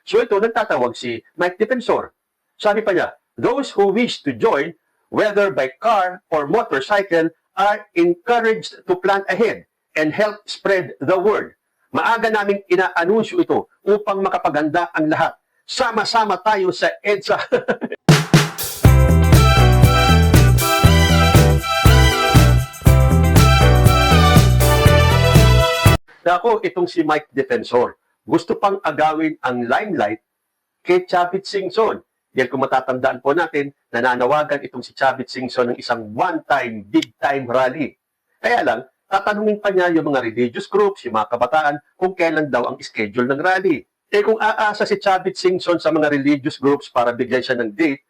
So ito, nagtatawag si Mike Defensor. Sabi pa niya, those who wish to join, whether by car or motorcycle, are encouraged to plan ahead and help spread the word. Maaga naming inaanunsyo ito upang makapaganda ang lahat. Sama-sama tayo sa EDSA. Ako, itong si Mike Defensor, gusto pang agawin ang limelight kay Chavit Singson. Yan kung matatandaan po natin, nananawagan itong si Chavit Singson ng isang one-time, big-time rally. Kaya lang, tatanungin pa niya yung mga religious groups, yung mga kabataan, kung kailan daw ang schedule ng rally. Kung aasa si Chavit Singson sa mga religious groups para bigyan siya ng date,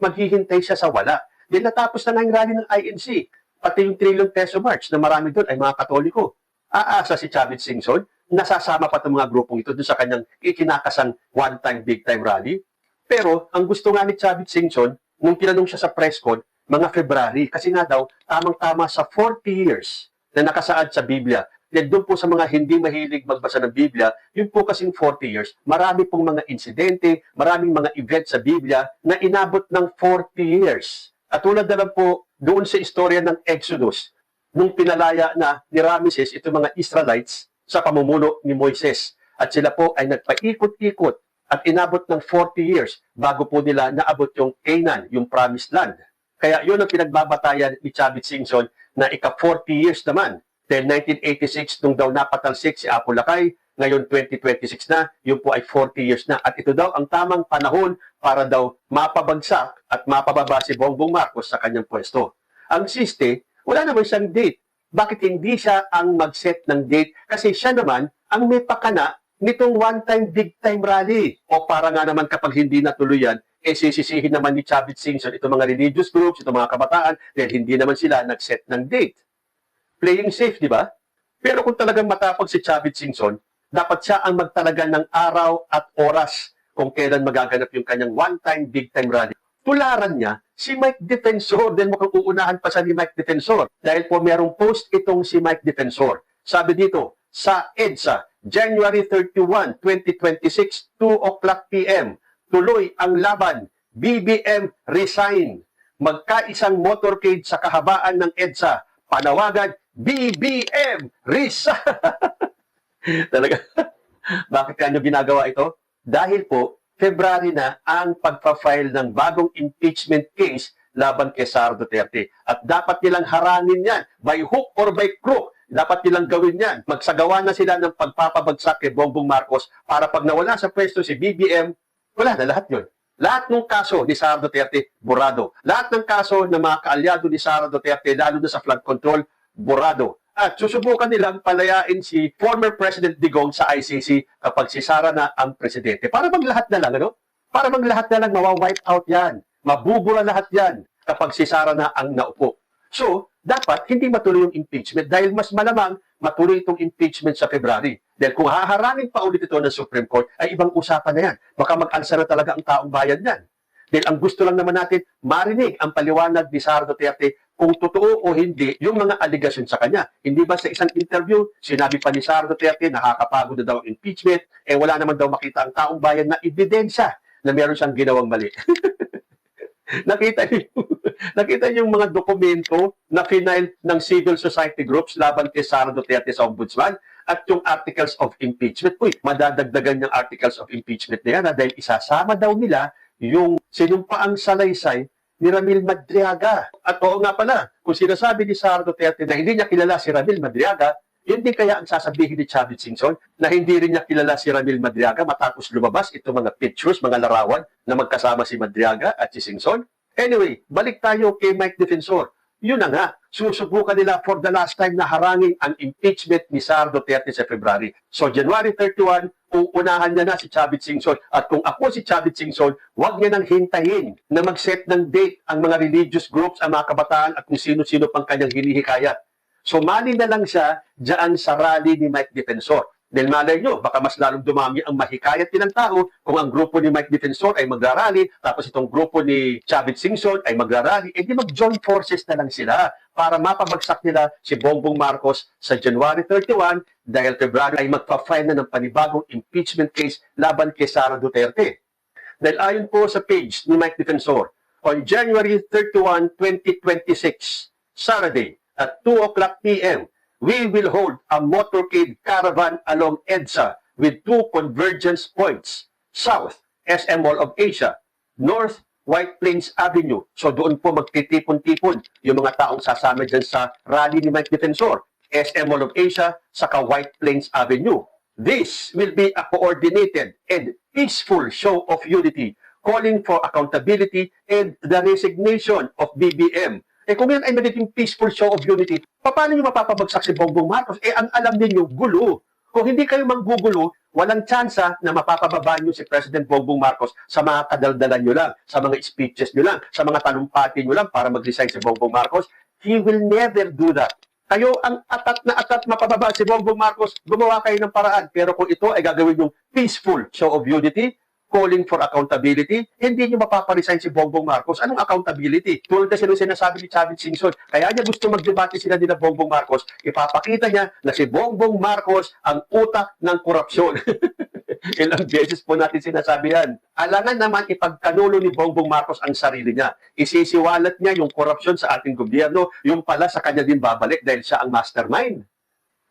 maghihintay siya sa wala. Then natapos na yung rally ng INC. Pati yung trillion peso march na marami doon ay mga Katoliko. Aasa si Chavit Singson, nasasama pa itong mga grupong ito doon sa kanyang ikinakasang one-time, big-time rally. Pero, ang gusto nga ni Chavit Singson, nung tinanong siya sa press con, mga February, kasi nga daw, tamang-tama sa 40 years na nakasaad sa Biblia. Then doon po sa mga hindi mahilig magbasa ng Biblia, yun po kasing 40 years, marami pong mga insidente, maraming mga event sa Biblia na inabot ng 40 years. At tulad na lang po doon sa istorya ng Exodus, nung pinalaya na ni Ramesses itong mga Israelites sa pamumuno ni Moises. At sila po ay nagpaikot-ikot at inabot ng 40 years bago po nila naabot yung Canaan, yung Promised Land. Kaya yun ang pinagbabatayan ni Chavit Singson na ika-40 years naman. Then 1986, nung daw napatalsik si Apo Lakay, ngayon 2026 na, yun po ay 40 years na. At ito daw ang tamang panahon para daw mapabagsak at mapababa si Bongbong Marcos sa kanyang pwesto. Ang siste, wala naman siyang date. Bakit hindi siya ang mag-set ng date? Kasi siya naman ang may pakana nitong one-time, big-time rally. O para nga naman kapag hindi natuloy yan, sisisihin naman ni Chavit Singson itong mga religious groups, itong mga kabataan, dahil hindi naman sila nag-set ng date. Playing safe, di ba? Pero kung talagang matapag si Chavit Singson, dapat siya ang magtalaga ng araw at oras kung kailan magaganap yung kanyang one-time, big-time rally. Tularan niya si Mike Defensor, dahil mukhang uunahan pa siya ni Mike Defensor. Dahil po merong post itong si Mike Defensor. Sabi dito, sa EDSA, January 31, 2026, 2 o'clock p.m. Tuloy ang laban. BBM resign. Magkaisang motorcade sa kahabaan ng EDSA. Panawagan, BBM resign. Talaga. Bakit kanyo ginagawa ito? Dahil po, February na ang pagpa-file ng bagong impeachment case laban kay Sara Duterte. At dapat nilang harangin yan by hook or by crook. Dapat nilang gawin yan. Magsagawa na sila ng pagpapabagsak kay Bongbong Marcos para pag nawala sa pwesto si BBM, wala na lahat yun. Lahat ng kaso ni Sara Duterte, burado. Lahat ng kaso ng mga kaalyado ni Sara Duterte, lalo na sa flood control, burado. At susubukan nilang palayain si former President Digong sa ICC kapag si Sara na ang presidente. Para bang lahat na lang, ano? Para bang lahat na lang mawa-wipe out yan. Mabubura lahat yan kapag si Sara na ang naupo. So, dapat hindi matuloy yung impeachment dahil mas malamang matuloy itong impeachment sa February. Dahil kung haharangin pa ulit ito ng Supreme Court, ay ibang usapan na yan. Baka mag-alsa na talaga ang taong bayan yan. Dahil ang gusto lang naman natin, marinig ang paliwanag ni Sara Duterte kung totoo o hindi yung mga aligasyon sa kanya. Hindi ba sa isang interview, sinabi pa ni Sara Duterte, nakakapagod na daw ang impeachment, wala naman daw makita ang taong bayan na ebidensya na meron siyang ginawang mali. Nakita niyo yung mga dokumento na final ng civil society groups laban kay Sara Duterte sa ombudsman at yung articles of impeachment. Madadagdagan yung articles of impeachment na yan dahil isasama daw nila yung sinumpaang salaysay ni Ramil Madriaga. At oo nga pala, kung sinasabi ni Sara Duterte na hindi niya kilala si Ramil Madriaga, hindi kaya ang sasabihin ni Chavit Singson na hindi rin niya kilala si Ramil Madriaga matapos lumabas itong mga pictures, mga larawan na magkasama si Madriaga at si Singson? Anyway, balik tayo kay Mike Defensor. Yun na nga, susubukan nila for the last time na harangin ang impeachment ni Sara Duterte sa February. So January 31, uunahan niya na si Chavit Singson. At kung ako si Chavit Singson, huwag niya nang hintayin na mag-set ng date ang mga religious groups, ang mga kabataan at kung sino-sino pang kanyang hinihikayat. Sumali na lang siya dyan sa rally ni Mike Defensor. Dahil malay nyo, baka mas lalong dumami ang mahikayat nilang tao kung ang grupo ni Mike Defensor ay magrarally, tapos itong grupo ni Chavit Singson ay magrarally, di mag-join forces na lang sila para mapabagsak nila si Bongbong Marcos sa January 31 dahil February ay magpa-file na ng panibagong impeachment case laban kay Sara Duterte. Dahil ayon po sa page ni Mike Defensor, on January 31, 2026, Saturday at 2 o'clock p.m., we will hold a motorcade caravan along EDSA with 2 convergence points. South, SM Mall of Asia. North, White Plains Avenue. So doon po magtitipon-tipon yung mga taong sasama dyan sa rally ni Mike Defensor. SM Mall of Asia, saka White Plains Avenue. This will be a coordinated and peaceful show of unity, calling for accountability and the resignation of BBM. Kung yan ay magiging peaceful show of unity, paano nyo mapapabagsak si Bongbong Marcos? Ang alam ninyo, gulo. Kung hindi kayo manggugulo, walang tsansa na mapapababa nyo si President Bongbong Marcos sa mga kadaldalan nyo lang, sa mga speeches nyo lang, sa mga talumpati nyo lang para mag-resign si Bongbong Marcos. He will never do that. Kayo ang atat mapababa si Bongbong Marcos, gumawa kayo ng paraan. Pero kung ito ay gagawin yung peaceful show of unity, calling for accountability, hindi nyo mapaparesign si Bongbong Marcos. Anong accountability? Tulad kasi nung sinasabi ni Chavit Singson, kaya niya gusto magdebate sila nila Bongbong Marcos, ipapakita niya na si Bongbong Marcos ang utak ng korupsyon. Ilang beses po natin sinasabi yan. Alangan naman ipagkanulo ni Bongbong Marcos ang sarili niya. Isisiwalat niya yung korupsyon sa ating gobyerno, yung pala sa kanya din babalik dahil siya ang mastermind.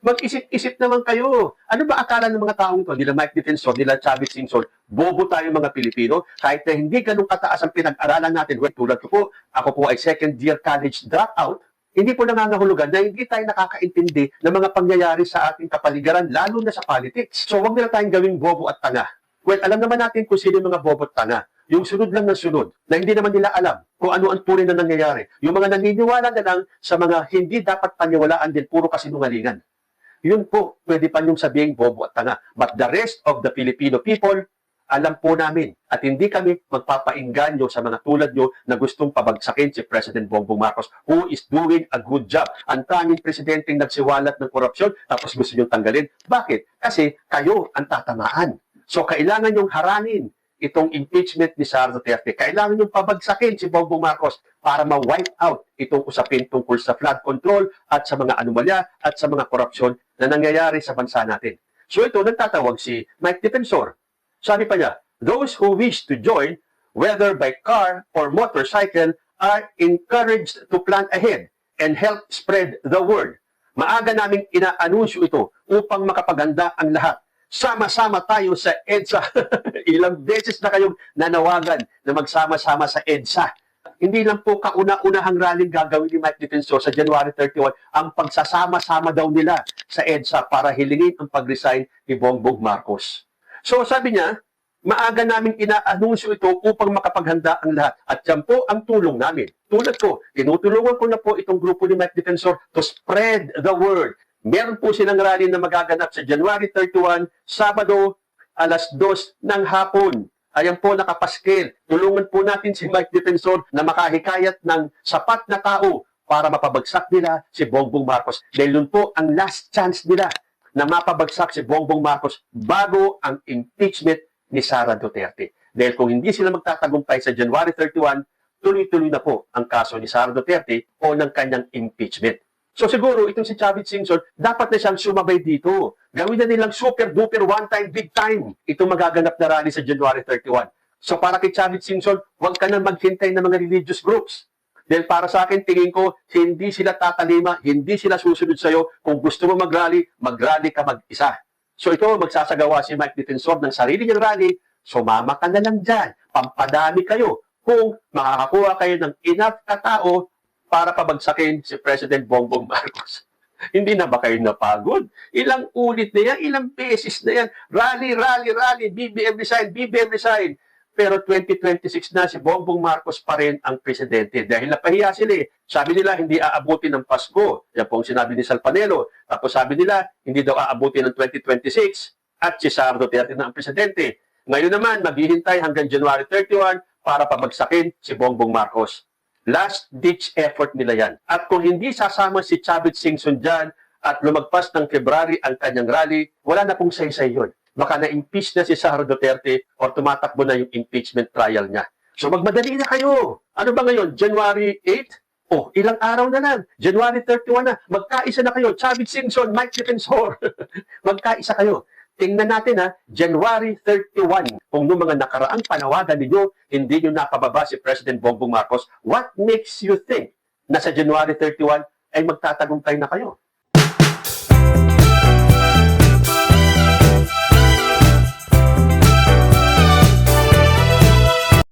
Mag-isip-isip naman kayo. Ano ba akala ng mga taong ito? Nila Mike Defensor, nila Chavit Singson, bobo tayo mga Pilipino, kahit na hindi ganun kataas ang pinag-aralan natin. Well, tulad ko po, ako po ay second-year college dropout, hindi po nangangahulugan na hindi tayo nakakaintindi ng mga pangyayari sa ating kapaligiran, lalo na sa politics. So, huwag nila tayong gawing bobo at tanga. Well, alam naman natin kung sino yung mga bobo at tanga. Yung sunod lang ng sunod, na hindi naman nila alam kung ano ang tunay na nangyayari. Yung mga naniniwala na lang sa mga hindi dapat paniwalaan din, puro kasinungalingan. Yun po, pwede pa niyong sabihin bobo at tanga. But the rest of the Filipino people, alam po namin at hindi kami magpapainganyo sa mga tulad nyo na gustong pabagsakin si President Bongbong Marcos who is doing a good job. Ang tanging presidenteng nagsiwalat ng korupsyon tapos gusto nyo tanggalin. Bakit? Kasi kayo ang tatamaan. So kailangan nyong harangin itong impeachment ni Sara Duterte. Kailangan yung pabagsakin si Bongbong Marcos para ma-wipe out itong usapin tungkol sa flood control at sa mga anomalya at sa mga korupsyon na nangyayari sa bansa natin. So ito, nagtatawag si Mike Defensor. Sabi pa niya, those who wish to join, whether by car or motorcycle, are encouraged to plan ahead and help spread the word. Maaga naming inaanunsyo ito upang makapaganda ang lahat. Sama-sama tayo sa EDSA. Ilang beses na kayong nanawagan na magsama-sama sa EDSA. Hindi lang po kauna-unahang rallying gagawin ni Mike Defensor sa January 31 ang pagsasama-sama daw nila sa EDSA para hilingin ang pag-resign ni Bongbong Marcos. So sabi niya, maaga namin inaanunsyo ito upang makapaghanda ang lahat. At yan po ang tulong namin. Tulad ko, tinutulungan ko na po itong grupo ni Mike Defensor to spread the word. Meron po silang rally na magaganap sa January 31, Sabado, alas 2 ng hapon. Ayan po, nakapaskil. Tulungan po natin si Mike Defensor na makahikayat ng sapat na tao para mapabagsak nila si Bongbong Marcos. Dahil yun po ang last chance nila na mapabagsak si Bongbong Marcos bago ang impeachment ni Sara Duterte. Dahil kung hindi sila magtatagumpay sa January 31, tuloy-tuloy na po ang kaso ni Sara Duterte o ng kanyang impeachment. So siguro itong si Chavit Singson, dapat na siyang sumabay dito. Gawin na nilang super-duper one-time, big-time itong magaganap na rally sa January 31. So para kay Chavit Singson, huwag ka na maghintay ng mga religious groups. Dahil para sa akin, tingin ko, hindi sila tatalima, hindi sila susunod sa'yo. Kung gusto mo mag-rally ka mag-isa. So ito, magsasagawa si Mike Defensor ng sarili niyang rally, sumama ka na lang dyan. Pampadami kayo kung makakakuha kayo ng enough katao para pabagsakin si President Bongbong Marcos. Hindi na ba kayo napagod? Ilang ulit na yan, ilang beses na yan. Rally, BBM resign. Pero 2026 na, si Bongbong Marcos pa rin ang presidente. Dahil napahiya sila eh. Sabi nila, hindi aabutin ng Pasko. Yan po ang sinabi ni Salpanelo. Tapos sabi nila, hindi daw aabutin ng 2026 at si Sara Duterte na ang presidente. Ngayon naman, maghihintay hanggang January 31 para pabagsakin si Bongbong Marcos. Last-ditch effort nila yan. At kung hindi sasama si Chavit Singson dyan, at lumagpas ng February ang kanyang rally, wala na pong saysay yun. Baka na-impeach na si Sara Duterte o tumatakbo na yung impeachment trial niya. So magmadali na kayo. Ano ba ngayon? January 8? Oh, ilang araw na lang. January 31 na. Magkaisa na kayo. Chavit Singson, Mike Defensor. Magkaisa kayo. Tingnan natin January 31. Kung noong mga nakaraang panawagan ninyo, hindi nyo nakababa si President Bongbong Marcos, what makes you think na sa January 31 ay magtatagumpay na kayo?